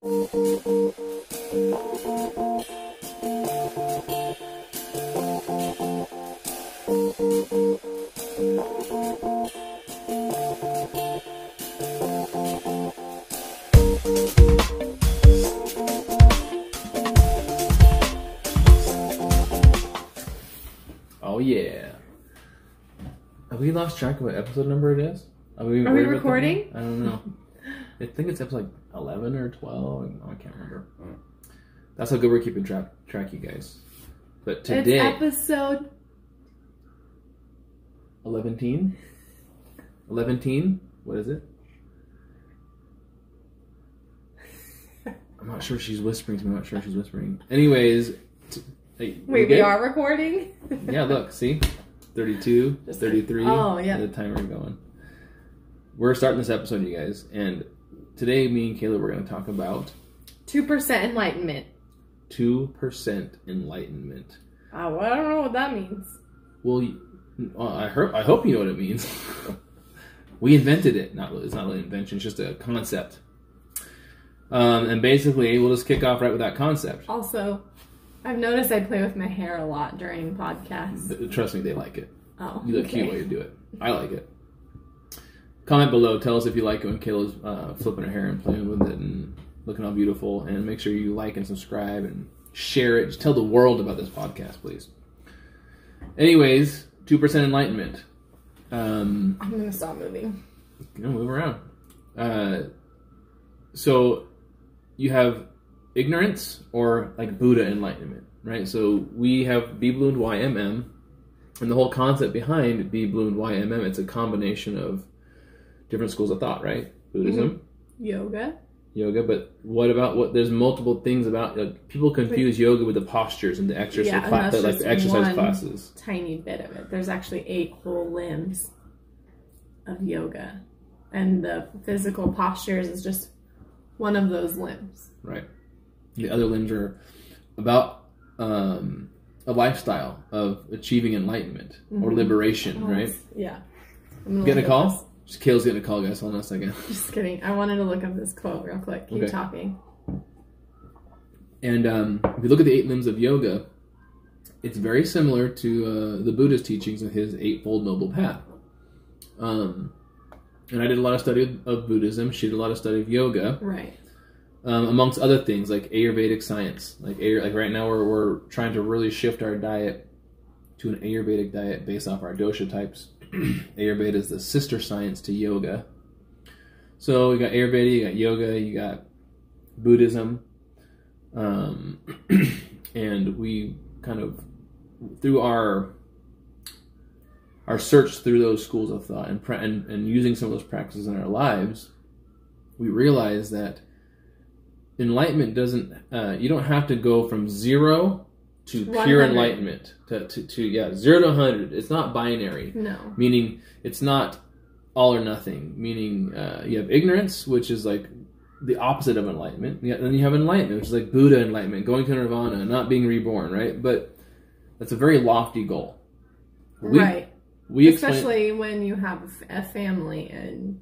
Oh yeah. Have we lost track of what episode number it is? Are we recording? I don't know. I think it's episode like 11 or 12. I can't remember. That's how good we're keeping track, you guys. But today... It's episode... 11? 11? What is it? I'm not sure she's whispering to me. I'm not sure she's whispering. Anyways... Wait, we are recording? Yeah, look, see? 32, 33. Oh, yeah. The timer going. We're starting this episode, you guys, and today me and Kayla, we're going to talk about... 2% enlightenment. 2% enlightenment. Oh, well, I don't know what that means. Well, I hope you know what it means. We invented it. It's not an invention, it's just a concept. And basically, we'll just kick off right with that concept. Also... I've noticed I play with my hair a lot during podcasts. Trust me, they like it. Oh, you look cute while you do it. I like it. Comment below. Tell us if you like it when Kayla's flipping her hair and playing with it and looking all beautiful. And make sure you like and subscribe and share it. Just tell the world about this podcast, please. Anyways, 2% enlightenment. I'm going to stop moving. Move around. So you have... ignorance or like Buddha enlightenment, right? So we have B.Bloomed YMM, and the whole concept behind B.Bloomed YMM, it's a combination of different schools of thought, right? Buddhism, yoga, but there's multiple things about people confuse yoga with the postures and the exercise, like the exercise classes. Tiny bit of it. There's actually 8 whole limbs of yoga, and the physical postures is just one of those limbs, right? The other limbs are about a lifestyle of achieving enlightenment or liberation, right? Yeah. Getting a call? Just Kayla's getting a call, guys. Hold on a second. Just kidding. I wanted to look up this quote real quick. Keep talking. And if you look at the 8 limbs of yoga, it's very similar to the Buddha's teachings of his Eightfold Noble Path. And I did a lot of study of Buddhism. She did a lot of study of yoga. Right. Amongst other things like Ayurvedic science, like right now we're trying to really shift our diet to an Ayurvedic diet based off our dosha types. Ayurveda is the sister science to yoga. So you got Ayurveda, you got yoga, you got Buddhism, and we kind of through our search through those schools of thought and using some of those practices in our lives, we realize that enlightenment doesn't, you don't have to go from 0 to 100. Pure enlightenment. To 0 to 100. It's not binary. No. Meaning, it's not all or nothing. Meaning, you have ignorance, which is like the opposite of enlightenment. Then you have enlightenment, which is like Buddha enlightenment, going to nirvana, not being reborn, right? But that's a very lofty goal. Right. Especially when you have a family and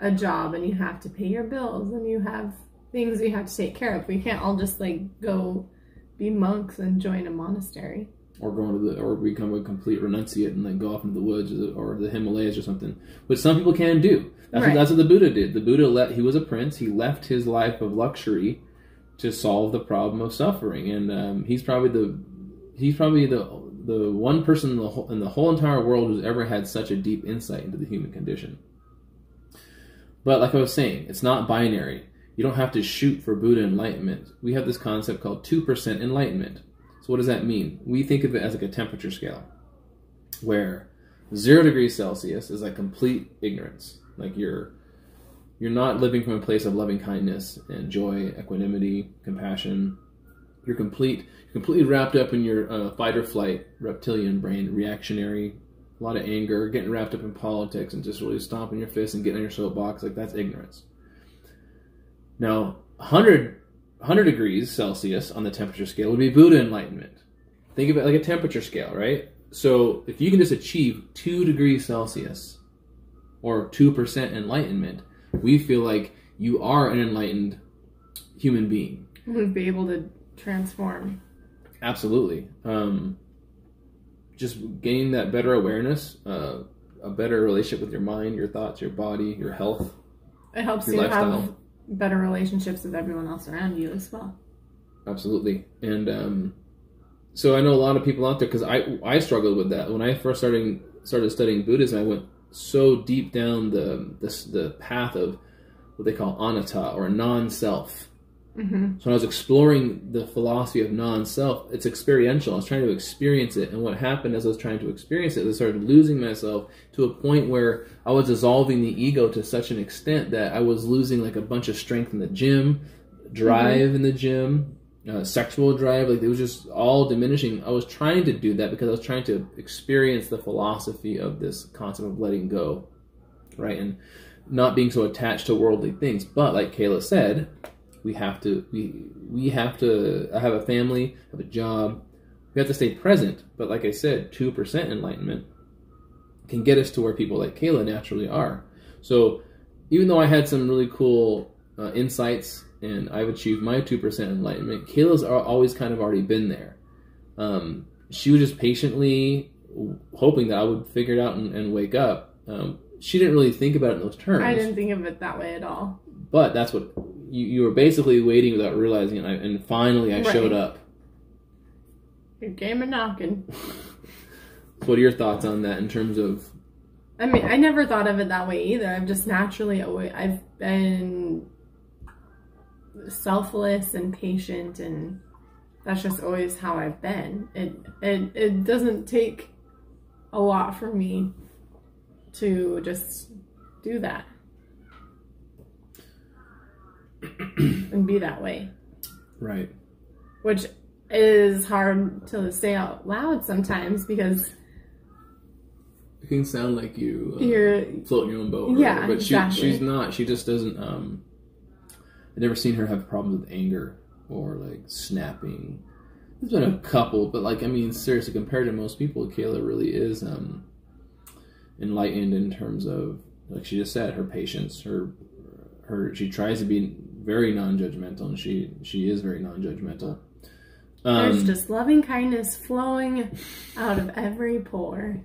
a job and you have to pay your bills and you have... things we have to take care of. We can't all just like go be monks and join a monastery, or or become a complete renunciate and like go off into the woods or the Himalayas or something. But some people can do. That's what the Buddha did. The Buddha he was a prince. He left his life of luxury to solve the problem of suffering, and he's probably the one person in the whole entire world who's ever had such a deep insight into the human condition. But like I was saying, it's not binary. You don't have to shoot for Buddha enlightenment. We have this concept called 2% enlightenment. So what does that mean? We think of it as like a temperature scale, where 0 degrees Celsius is like complete ignorance. Like you're not living from a place of loving kindness and joy, equanimity, compassion. You're completely wrapped up in your fight or flight, reptilian brain, reactionary, a lot of anger, getting wrapped up in politics and just really stomping your fist and getting on your soapbox. Like that's ignorance. Now, 100 degrees Celsius on the temperature scale would be Buddha enlightenment. Think of it like a temperature scale, right? So if you can just achieve 2 degrees Celsius or 2% enlightenment, we feel like you are an enlightened human being. Would be able to transform. Absolutely. Just gaining that better awareness, a better relationship with your mind, your thoughts, your body, your health. It helps you have better relationships with everyone else around you as well. Absolutely. And so I know a lot of people out there, because I struggled with that. When I first started studying Buddhism, I went so deep down the path of what they call anatta, or non-self. Mm-hmm. So when I was exploring the philosophy of non-self, it's experiential. I was trying to experience it. And what happened as I was trying to experience it, I started losing myself to a point where I was dissolving the ego to such an extent that I was losing like a bunch of strength in the gym, drive in the gym, sexual drive. Like it was just all diminishing. I was trying to do that because I was trying to experience the philosophy of this concept of letting go, right? And not being so attached to worldly things. But like Kayla said, we have to have a family, have a job. We have to stay present. But like I said, 2% enlightenment can get us to where people like Kayla naturally are. So even though I had some really cool insights and I've achieved my 2% enlightenment, Kayla's always kind of already been there. She was just patiently hoping that I would figure it out and wake up. She didn't really think about it in those terms. I didn't think of it that way at all. But that's what you were basically waiting without realizing it, and finally I showed up. You came a knocking. What are your thoughts on that in terms of... I mean, I never thought of it that way either. I've just naturally I've been selfless and patient, and that's just always how I've been. It doesn't take a lot for me to just do that. And be that way. Right. Which is hard to say out loud sometimes because it can sound like you're floating your own boat. Yeah, right? But exactly. she's not. She just doesn't. I've never seen her have problems with anger or like snapping. There's been a couple, but like, I mean, seriously, compared to most people, Kayla really is enlightened in terms of, like she just said, her patience, her she tries to be very non-judgmental, and she is very non-judgmental. There's just loving kindness flowing out of every pore.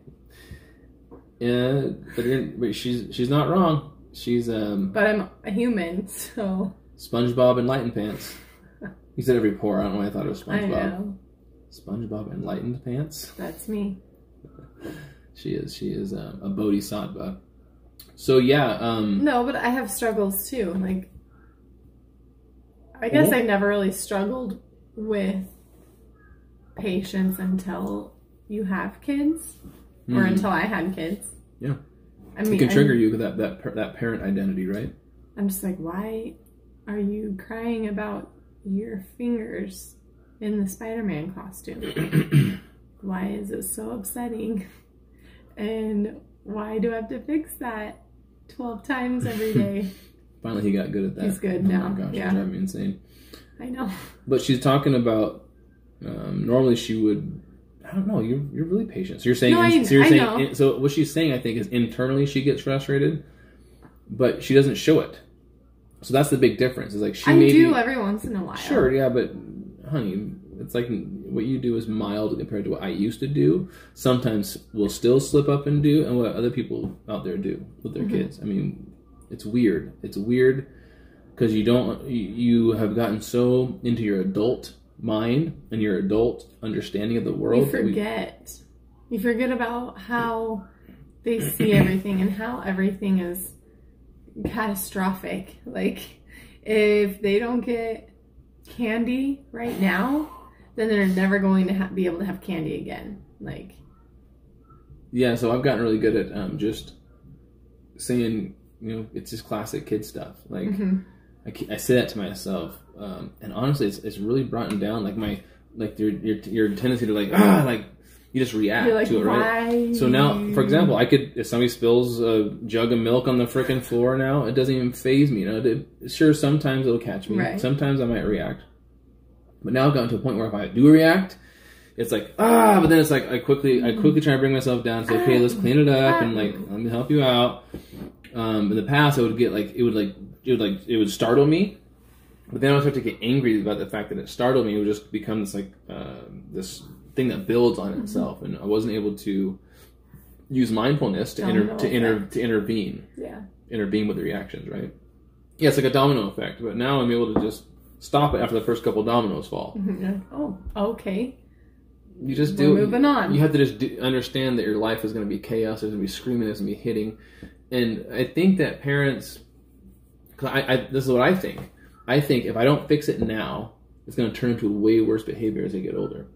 Yeah, but she's not wrong. She's But I'm a human, so SpongeBob Enlightened Pants. You said every pore. I don't know why I thought it was SpongeBob. I know. SpongeBob Enlightened Pants. That's me. She is a bodhisattva. So yeah. No, but I have struggles too. Like, I guess I never really struggled with patience until you have kids, or until I had kids. Yeah, I mean, it can trigger you with that parent identity, right? I'm just like, why are you crying about your fingers in the Spider-Man costume? Why is it so upsetting? And why do I have to fix that 12 times every day? Finally, he got good at that. He's good now. Oh my gosh, yeah. It's driving me insane. I know. But she's talking about, normally she would, I don't know, you're really patient. So you're saying, know. So what she's saying, I think, is internally she gets frustrated, but she doesn't show it. So that's the big difference. Is like she do every once in a while. Sure, yeah, but honey, it's like what you do is mild compared to what I used to do. Sometimes we'll still slip up and do, and what other people out there do with their kids. I mean, it's weird. It's weird because you have gotten so into your adult mind and your adult understanding of the world. You forget about how they see everything and how everything is catastrophic. Like, if they don't get candy right now, then they're never going to be able to have candy again. Like, yeah, so I've gotten really good at just saying, it's just classic kid stuff. Like, I say that to myself, and honestly, it's really brought down like your tendency to like you just react to it, right? So now, for example, if somebody spills a jug of milk on the frickin' floor now, it doesn't even faze me. Sure, sometimes it'll catch me. Right. Sometimes I might react. But now I've gotten to a point where if I do react, it's like, but then it's like I quickly try to bring myself down and say, okay, let's clean it up and like, let me help you out. In the past, I would get it would startle me. But then I would start to get angry about the fact that it startled me. It would just become this like this thing that builds on itself, and I wasn't able to use mindfulness to intervene. Yeah. Intervene with the reactions, right? Yeah, it's like a domino effect. But now I'm able to just stop it after the first couple dominoes fall. Oh, okay. You just moving on. You have to just understand that your life is going to be chaos. There's going to be screaming. There's going to be hitting. And I think that parents, because this is what I think. I think if I don't fix it now, it's going to turn into way worse behavior as they get older.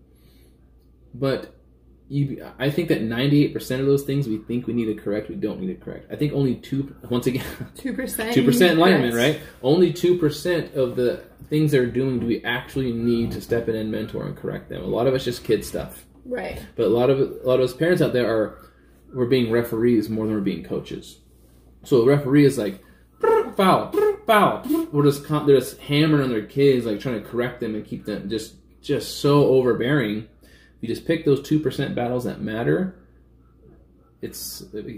But I think that 98% of those things we think we need to correct, we don't need to correct. I think only 2% enlightenment, right? Only 2% of the things they're doing do we actually need to step in and mentor and correct them. A lot of it's just kid stuff, right? But a lot of us parents out there we're being referees more than we're being coaches. So a referee is like foul. They're just hammering on their kids, like trying to correct them and keep them just so overbearing. You just pick those 2% battles that matter. It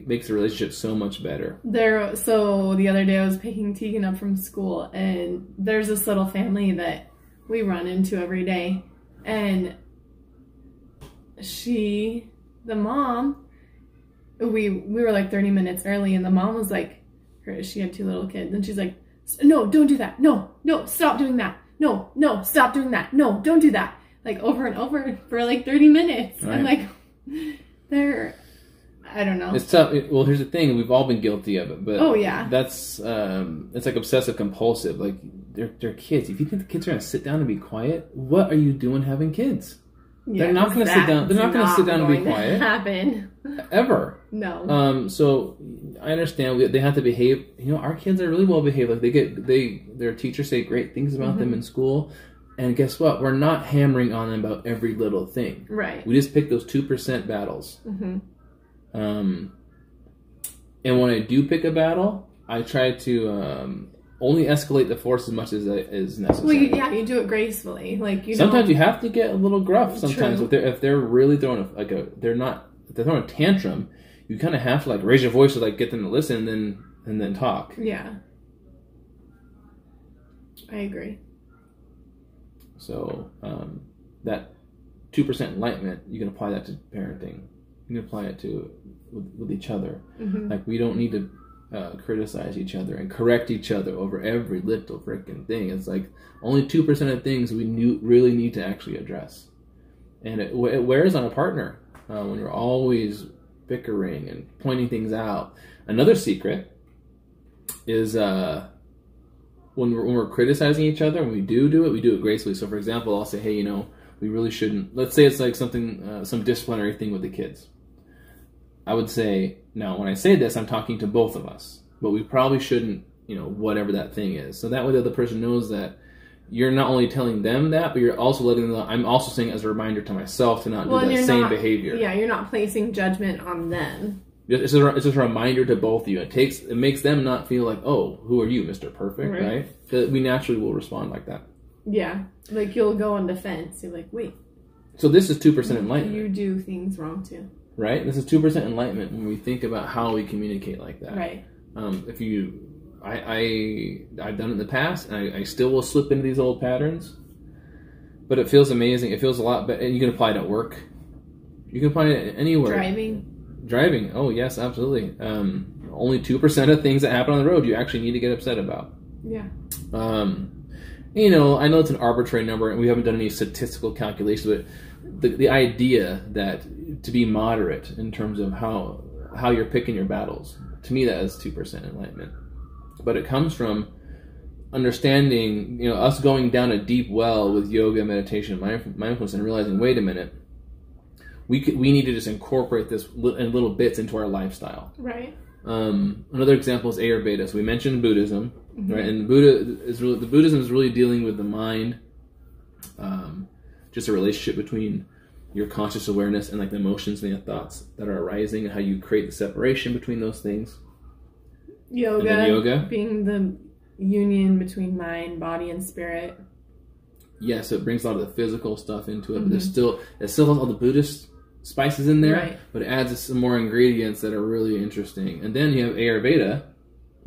makes the relationship so much better. So the other day I was picking Tegan up from school, and there's this little family that we run into every day, and the mom, we were like 30 minutes early, and the mom was like, she had 2 little kids, and she's like, no, don't do that. No, stop doing that. No, stop doing that. No, don't do that. Like over and over for like 30 minutes. Right. I'm like, I don't know. It's tough. Well, here's the thing. We've all been guilty of it. But that's, it's like obsessive compulsive. Like they're kids. If you think the kids are going to sit down and be quiet, what are you doing having kids? Yeah, they're not going to sit down. They're not going to sit down and be quiet. Happen. Ever. No. So I understand they have to behave. You know, our kids are really well behaved. Like their teachers say great things about them in school. And guess what? We're not hammering on them about every little thing. Right. We just pick those 2% battles. And when I do pick a battle, I try to only escalate the force as much as is necessary. Well, you do it gracefully. Like sometimes you have to get a little gruff. Sometimes if they're really throwing they're throwing a tantrum, you kind of have to like raise your voice to like get them to listen and then talk. Yeah. I agree. So that 2% enlightenment, you can apply that to parenting. You can apply it to with each other. Like we don't need to criticize each other and correct each other over every little freaking thing. It's like only 2% of things we really need to actually address, and it wears on a partner when you're always bickering and pointing things out. Another secret is when we're criticizing each other, when we do it, we do it gracefully. So, for example, I'll say, hey, we really shouldn't. Let's say it's like something, some disciplinary thing with the kids. I would say, now, when I say this, I'm talking to both of us, but we probably shouldn't, whatever that thing is. So that way the other person knows that you're not only telling them that, but you're also letting them know. I'm also saying it as a reminder to myself to not do that same behavior. Yeah, you're not placing judgment on them. It's just a reminder to both of you. It makes them not feel like, oh, who are you, Mr. Perfect, right? That we naturally will respond like that. Yeah, like you'll go on defense. You're like, wait. So this is 2% enlightenment. You do things wrong too. Right? This is 2% enlightenment when we think about how we communicate like that. Right. I've done it in the past, and I still will slip into these old patterns, but it feels amazing. It feels a lot better, and you can apply it at work. You can apply it anywhere. Driving. Oh, yes, absolutely. Only 2% of things that happen on the road you actually need to get upset about. Yeah. I know it's an arbitrary number, and we haven't done any statistical calculations, but the idea that to be moderate in terms of how you're picking your battles, to me that is 2% enlightenment. But it comes from understanding, us going down a deep well with yoga, meditation, mindfulness, and realizing, wait a minute, we need to just incorporate this in little bits into our lifestyle. Right. Another example is Ayurveda. So we mentioned Buddhism, right? And Buddhism is really dealing with the mind, just a relationship between your conscious awareness and like the emotions and the thoughts that are arising, and how you create the separation between those things. Yoga being the union between mind, body, and spirit. Yeah, so it brings a lot of the physical stuff into it, but it still has all the Buddhist spices in there, but it adds some more ingredients that are really interesting. And then you have Ayurveda,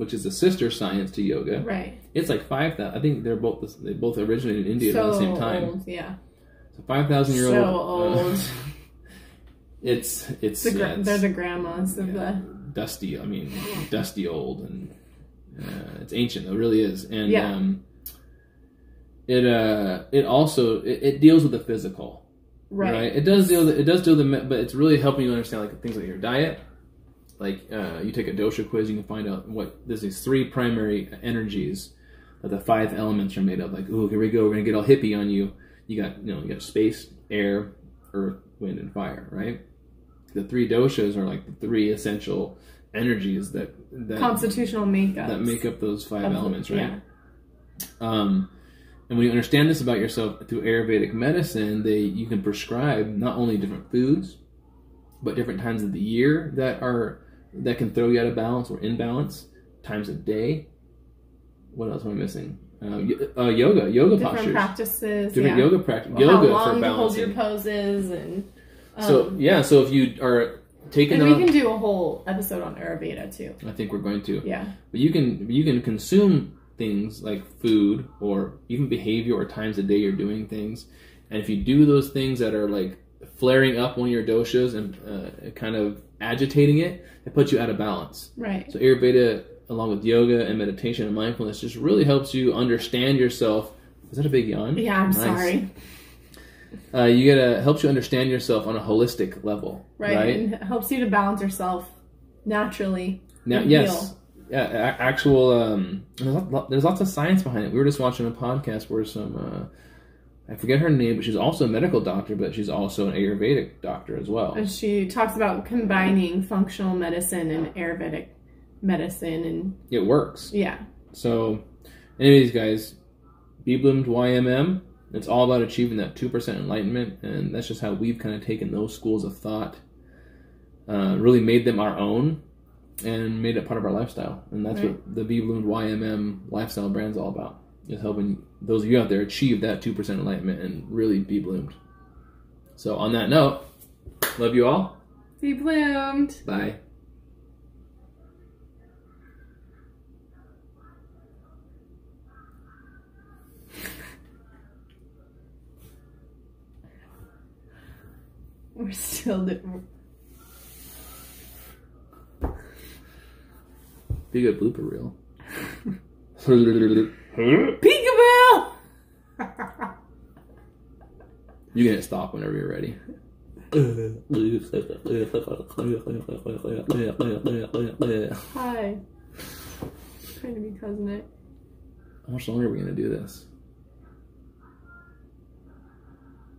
which is a sister science to yoga. Right. It's like 5,000. I think they both originated in India at the same time. Old, yeah. So 5,000-year-old. So old. It's they're the grandmas of the dusty old, and it's ancient. It really is, and it also deals with the physical, right? It does deal with but it's really helping you understand like things like your diet. Like you take a dosha quiz, you can find out there's these 3 primary energies that the 5 elements are made of. Like, ooh, here we go, we're gonna get all hippie on you. You got space, air, earth, wind, and fire, right? The 3 doshas are like the 3 essential energies that constitutional makeup that make up those 5 elements, right? And when you understand this about yourself through Ayurvedic medicine, you can prescribe not only different foods, but different times of the year that can throw you out of balance or imbalance, times of day. What else am I missing? Yoga different postures, practices, different yoga practice, yoga how long for balancing. To hold your poses, and so if you are taking, and we can do a whole episode on Ayurveda too. I think we're going to. Yeah, but you can consume things like food or even behavior or times a day you're doing things, and if you do those things that are like flaring up one of your doshas and kind of agitating it puts you out of balance. Right. So Ayurveda, along with yoga and meditation and mindfulness, just really helps you understand yourself. Is that a big yawn? Yeah, I'm sorry. Helps you understand yourself on a holistic level. Right. And it helps you to balance yourself naturally. Now, yes. Yeah, there's lots of science behind it. We were just watching a podcast where I forget her name, but she's also a medical doctor, but she's also an Ayurvedic doctor as well. And she talks about combining functional medicine and Ayurvedic medicine, and it works. Yeah. So, anyways, guys, B.Bloomed YMM. It's all about achieving that 2% enlightenment, and that's just how we've kind of taken those schools of thought, really made them our own, and made it part of our lifestyle. And that's what the B.Bloomed YMM lifestyle brand's all about, is helping those of you out there achieve that 2% enlightenment and really be bloomed. So on that note, love you all. Be bloomed. Bye. We're still doing... Be a good blooper reel. Peekaboo! You can hit stop whenever you're ready. Hi. Trying to be cousin it. How much longer are we going to do this?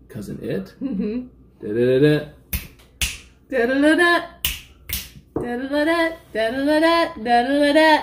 Cousin it? Mm-hmm. Da-da-da-da. Da-da-da-da. Da-da-da-da. Da-da-da-da. Da-da-da-da.